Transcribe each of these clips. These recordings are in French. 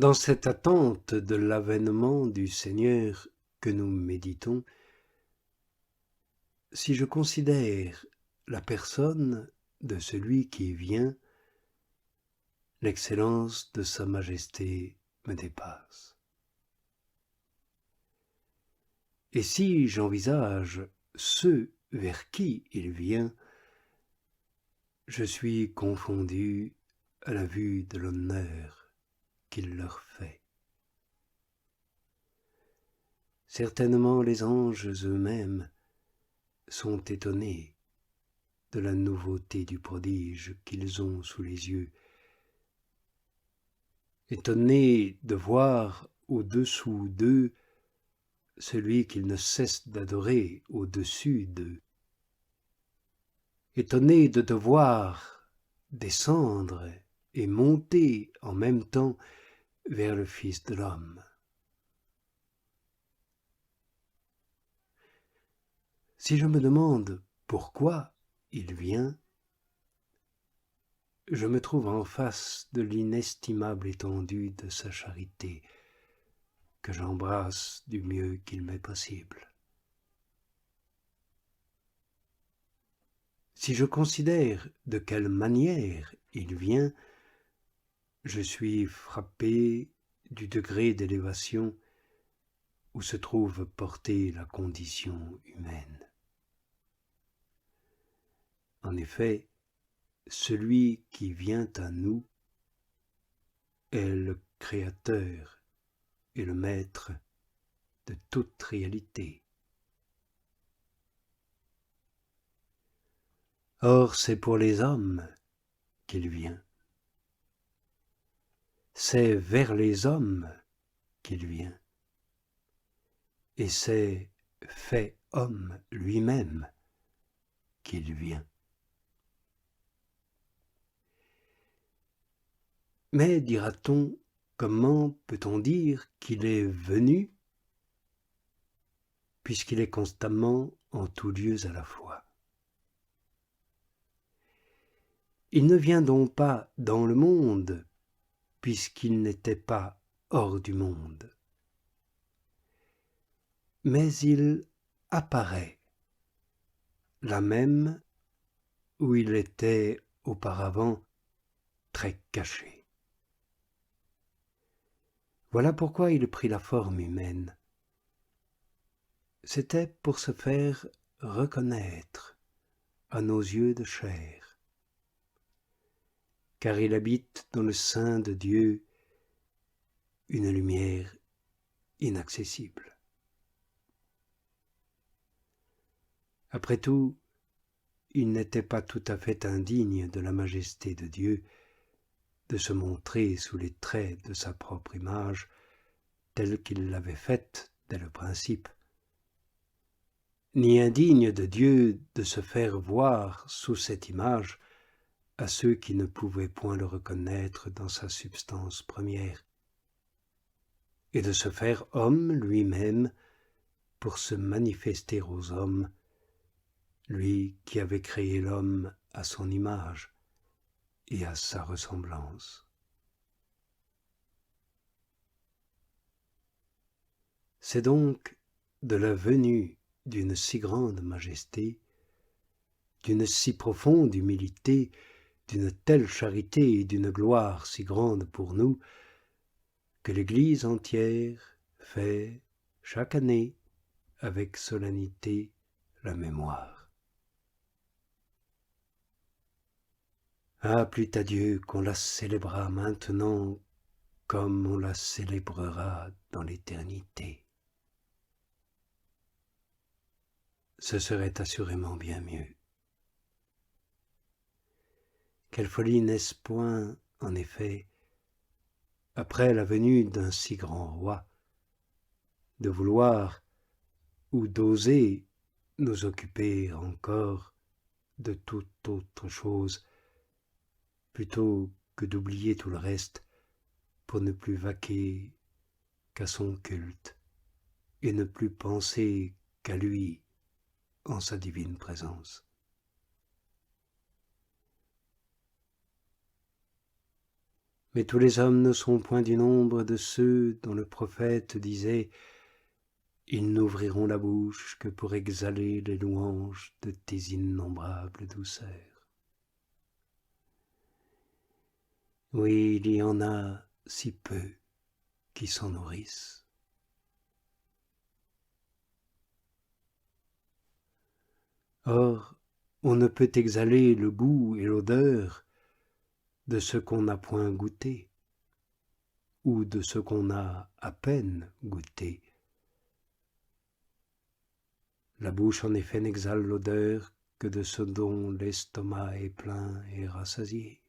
Dans cette attente de l'avènement du Seigneur que nous méditons, si je considère la personne de celui qui vient, l'excellence de sa majesté me dépasse. Et si j'envisage ceux vers qui il vient, je suis confondu à la vue de l'honneur qu'il leur fait. Certainement les anges eux-mêmes sont étonnés de la nouveauté du prodige qu'ils ont sous les yeux, étonnés de voir au-dessous d'eux celui qu'ils ne cessent d'adorer au-dessus d'eux, étonnés de te voir descendre et monter en même temps vers le Fils de l'homme. Si je me demande pourquoi il vient, je me trouve en face de l'inestimable étendue de sa charité, que j'embrasse du mieux qu'il m'est possible. Si je considère de quelle manière il vient, je suis frappé du degré d'élévation où se trouve portée la condition humaine. En effet, celui qui vient à nous est le Créateur et le Maître de toute réalité. Or, c'est pour les hommes qu'il vient. C'est vers les hommes qu'il vient. Et c'est fait homme lui-même qu'il vient. Mais, dira-t-on, comment peut-on dire qu'il est venu, puisqu'il est constamment en tous lieux à la fois? Il ne vient donc pas dans le monde, puisqu'il n'était pas hors du monde. Mais il apparaît, là même où il était auparavant très caché. Voilà pourquoi il prit la forme humaine. C'était pour se faire reconnaître à nos yeux de chair, car il habite dans le sein de Dieu une lumière inaccessible. Après tout, il n'était pas tout à fait indigne de la majesté de Dieu de se montrer sous les traits de sa propre image, telle qu'il l'avait faite dès le principe, ni indigne de Dieu de se faire voir sous cette image à ceux qui ne pouvaient point le reconnaître dans sa substance première, et de se faire homme lui-même pour se manifester aux hommes, lui qui avait créé l'homme à son image et à sa ressemblance. C'est donc de la venue d'une si grande majesté, d'une si profonde humilité, d'une telle charité et d'une gloire si grande pour nous, que l'Église entière fait chaque année avec solennité la mémoire. Ah, plût à Dieu qu'on la célébrât maintenant comme on la célébrera dans l'éternité. Ce serait assurément bien mieux. Quelle folie n'est-ce point, en effet, après la venue d'un si grand roi, de vouloir ou d'oser nous occuper encore de toute autre chose, plutôt que d'oublier tout le reste pour ne plus vaquer qu'à son culte et ne plus penser qu'à lui en sa divine présence. Mais tous les hommes ne sont point du nombre de ceux dont le prophète disait « Ils n'ouvriront la bouche que pour exhaler les louanges de tes innombrables douceurs. » Oui, il y en a si peu qui s'en nourrissent. Or, on ne peut exhaler le goût et l'odeur de ce qu'on n'a point goûté, ou de ce qu'on a à peine goûté. La bouche en effet n'exhale l'odeur que de ce dont l'estomac est plein et rassasié.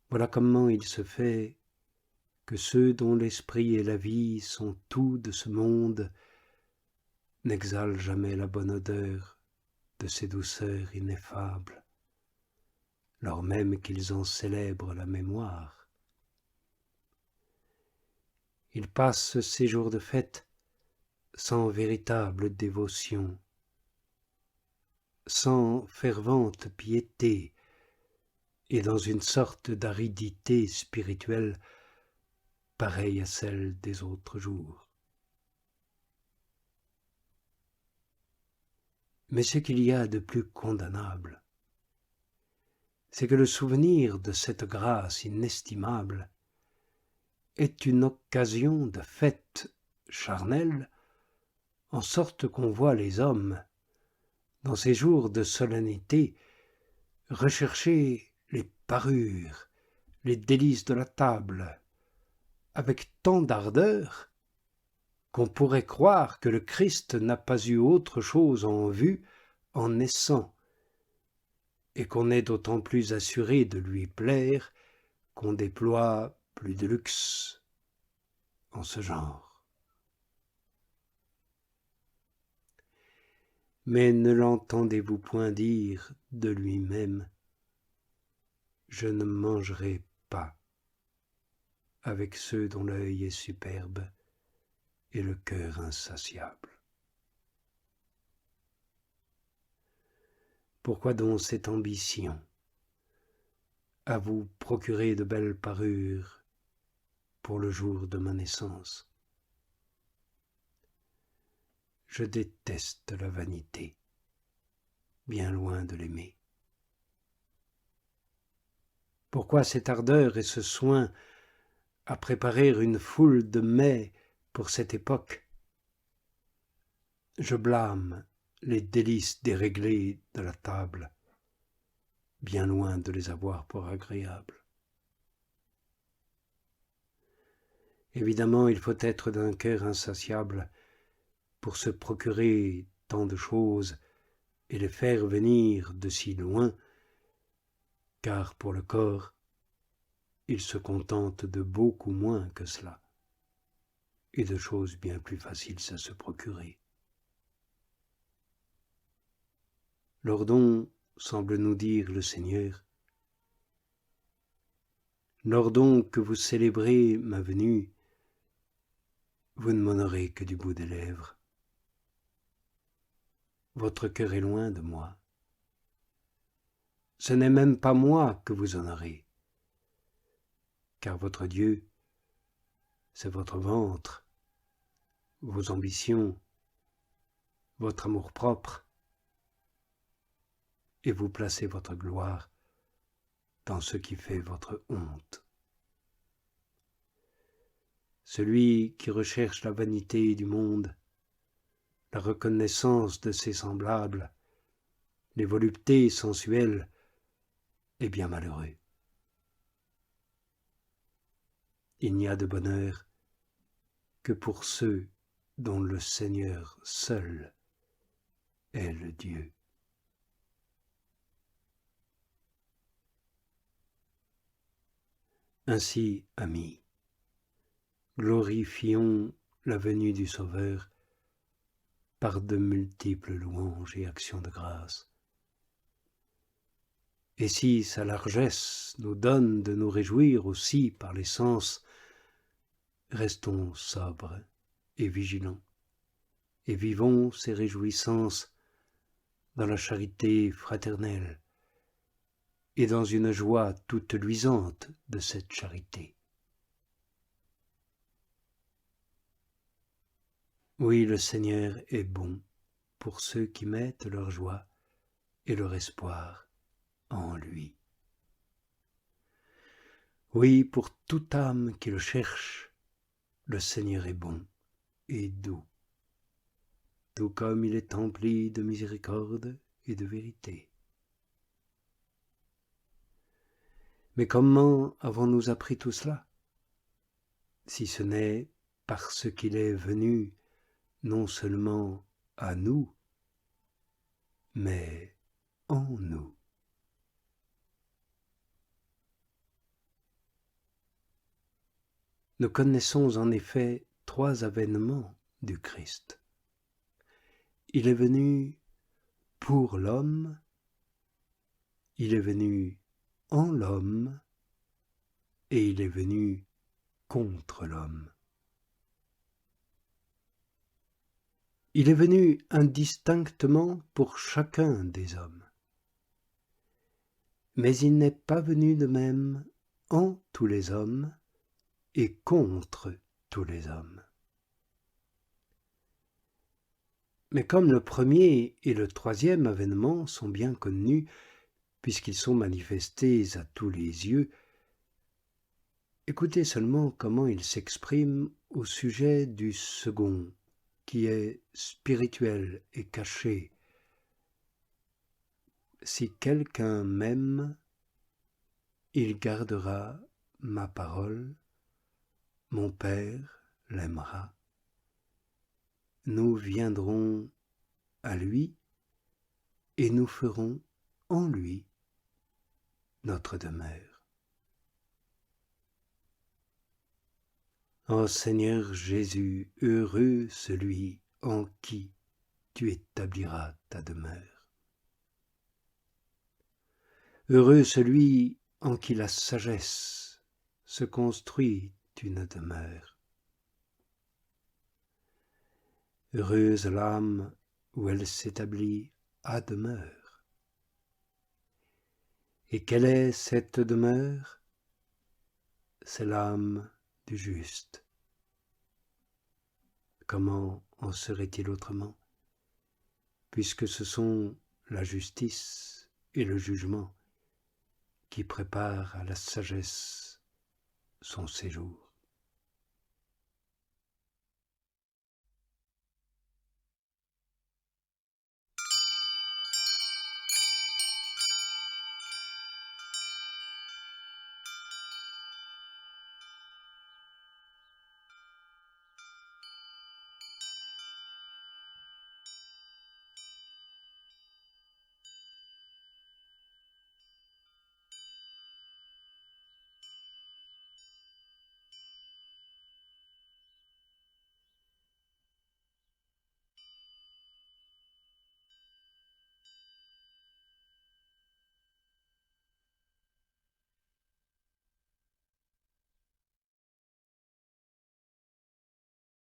Voilà comment il se fait que ceux dont l'esprit et la vie sont tout de ce monde n'exhalent jamais la bonne odeur de ces douceurs ineffables, lors même qu'ils en célèbrent la mémoire. Ils passent ces jours de fête sans véritable dévotion, sans fervente piété et dans une sorte d'aridité spirituelle pareille à celle des autres jours. Mais ce qu'il y a de plus condamnable, c'est que le souvenir de cette grâce inestimable est une occasion de fête charnelle, en sorte qu'on voit les hommes, dans ces jours de solennité, rechercher les parures, les délices de la table, avec tant d'ardeur qu'on pourrait croire que le Christ n'a pas eu autre chose en vue en naissant, et qu'on est d'autant plus assuré de lui plaire qu'on déploie plus de luxe en ce genre. Mais ne l'entendez-vous point dire de lui-même « Je ne mangerai pas avec ceux dont l'œil est superbe et le cœur insatiable ». Pourquoi donc cette ambition à vous procurer de belles parures pour le jour de ma naissance? Je déteste la vanité, bien loin de l'aimer. Pourquoi cette ardeur et ce soin à préparer une foule de mets pour cette époque? Je blâme les délices déréglées de la table, bien loin de les avoir pour agréables. Évidemment, il faut être d'un cœur insatiable pour se procurer tant de choses et les faire venir de si loin, car pour le corps, il se contente de beaucoup moins que cela, et de choses bien plus faciles à se procurer. Lors donc, semble nous dire le Seigneur, lors donc que vous célébrez ma venue, vous ne m'honorez que du bout des lèvres. Votre cœur est loin de moi. Ce n'est même pas moi que vous honorez, car votre Dieu, c'est votre ventre, vos ambitions, votre amour-propre, et vous placez votre gloire dans ce qui fait votre honte. Celui qui recherche la vanité du monde, la reconnaissance de ses semblables, les voluptés sensuelles, est bien malheureux. Il n'y a de bonheur que pour ceux dont le Seigneur seul est le Dieu. Ainsi, amis, glorifions la venue du Sauveur par de multiples louanges et actions de grâce. Et si sa largesse nous donne de nous réjouir aussi par les sens, restons sobres et vigilants, et vivons ces réjouissances dans la charité fraternelle, et dans une joie toute luisante de cette charité. Oui, le Seigneur est bon pour ceux qui mettent leur joie et leur espoir en lui. Oui, pour toute âme qui le cherche, le Seigneur est bon et doux, tout comme il est empli de miséricorde et de vérité. Mais comment avons-nous appris tout cela, si ce n'est parce qu'il est venu non seulement à nous, mais en nous. Nous connaissons en effet 3 avènements du Christ. Il est venu pour l'homme, il est venu en l'homme et il est venu contre l'homme. Il est venu indistinctement pour chacun des hommes. Mais il n'est pas venu de même en tous les hommes et contre tous les hommes. Mais comme le premier et le troisième avènement sont bien connus, puisqu'ils sont manifestés à tous les yeux, écoutez seulement comment il s'exprime au sujet du second, qui est spirituel et caché. Si quelqu'un m'aime, il gardera ma parole, mon Père l'aimera. Nous viendrons à lui et nous ferons en lui notre demeure. Ô Seigneur Jésus, heureux celui en qui tu établiras ta demeure. Heureux celui en qui la sagesse se construit une demeure. Heureuse l'âme où elle s'établit à demeure. Et quelle est cette demeure? C'est l'âme du juste. Comment en serait-il autrement, puisque ce sont la justice et le jugement qui préparent à la sagesse son séjour.